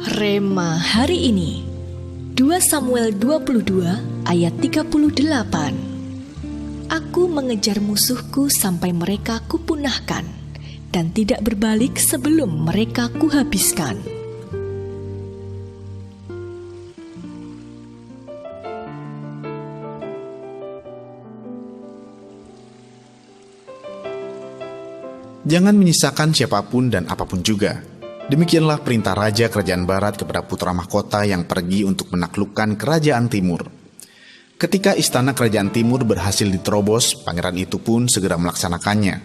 Rema hari ini 2 Samuel 22 ayat 38. Aku mengejar musuhku sampai mereka kupunahkan, dan tidak berbalik sebelum mereka kuhabiskan. Jangan menyisakan siapapun dan apapun juga. Demikianlah perintah Raja Kerajaan Barat kepada putra mahkota yang pergi untuk menaklukkan Kerajaan Timur. Ketika istana Kerajaan Timur berhasil diterobos, pangeran itu pun segera melaksanakannya.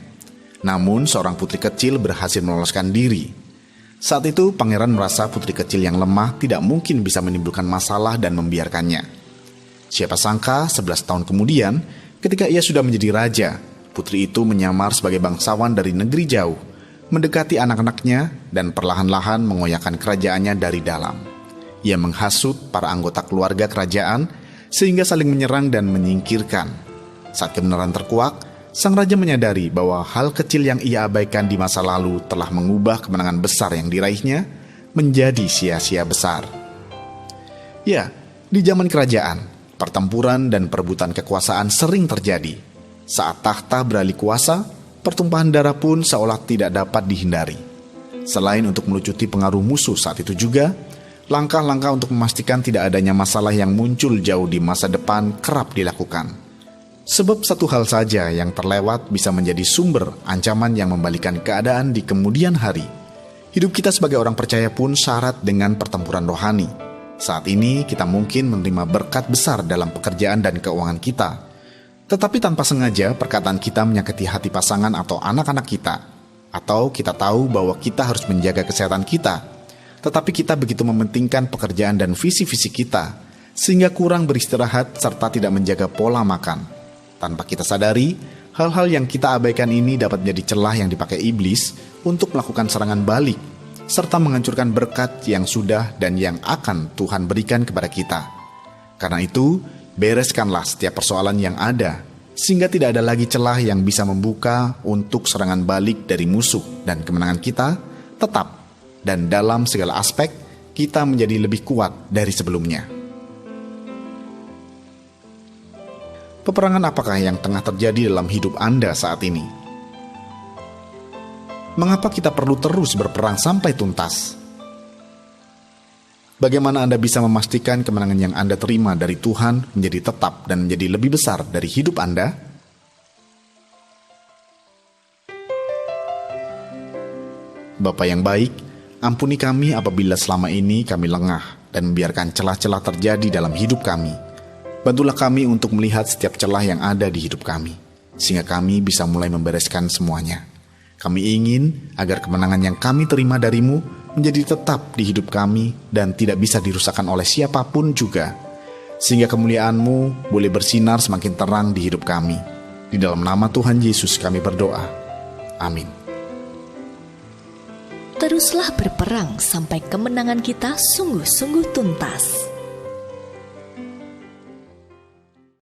Namun seorang putri kecil berhasil meloloskan diri. Saat itu pangeran merasa putri kecil yang lemah tidak mungkin bisa menimbulkan masalah dan membiarkannya. Siapa sangka 11 tahun kemudian, ketika ia sudah menjadi raja, putri itu menyamar sebagai bangsawan dari negeri jauh, mendekati anak-anaknya dan perlahan-lahan mengoyakkan kerajaannya dari dalam. Ia menghasut para anggota keluarga kerajaan sehingga saling menyerang dan menyingkirkan. Saat kebenaran terkuak, sang raja menyadari bahwa hal kecil yang ia abaikan di masa lalu telah mengubah kemenangan besar yang diraihnya menjadi sia-sia besar. Ya, di zaman kerajaan, pertempuran dan perebutan kekuasaan sering terjadi. Saat tahta beralih kuasa, pertumpahan darah pun seolah tidak dapat dihindari. Selain untuk melucuti pengaruh musuh saat itu juga, langkah-langkah untuk memastikan tidak adanya masalah yang muncul jauh di masa depan kerap dilakukan. Sebab satu hal saja yang terlewat bisa menjadi sumber ancaman yang membalikan keadaan di kemudian hari. Hidup kita sebagai orang percaya pun syarat dengan pertempuran rohani. Saat ini kita mungkin menerima berkat besar dalam pekerjaan dan keuangan kita. Tetapi tanpa sengaja perkataan kita menyakiti hati pasangan atau anak-anak kita. Atau kita tahu bahwa kita harus menjaga kesehatan kita, tetapi kita begitu mementingkan pekerjaan dan visi-visi kita, sehingga kurang beristirahat serta tidak menjaga pola makan. Tanpa kita sadari, hal-hal yang kita abaikan ini dapat menjadi celah yang dipakai iblis untuk melakukan serangan balik, serta menghancurkan berkat yang sudah dan yang akan Tuhan berikan kepada kita. Karena itu, bereskanlah setiap persoalan yang ada, sehingga tidak ada lagi celah yang bisa membuka untuk serangan balik dari musuh, dan kemenangan kita tetap. Dan dalam segala aspek, kita menjadi lebih kuat dari sebelumnya. Peperangan apakah yang tengah terjadi dalam hidup Anda saat ini? Mengapa kita perlu terus berperang sampai tuntas? Bagaimana Anda bisa memastikan kemenangan yang Anda terima dari Tuhan menjadi tetap dan menjadi lebih besar dari hidup Anda? Bapa yang baik, ampuni kami apabila selama ini kami lengah dan membiarkan celah-celah terjadi dalam hidup kami. Bantulah kami untuk melihat setiap celah yang ada di hidup kami, sehingga kami bisa mulai membereskan semuanya. Kami ingin agar kemenangan yang kami terima darimu menjadi tetap di hidup kami dan tidak bisa dirusakkan oleh siapapun juga, sehingga kemuliaan-Mu boleh bersinar semakin terang di hidup kami. Di dalam nama Tuhan Yesus kami berdoa. Amin. Teruslah berperang sampai kemenangan kita sungguh-sungguh tuntas.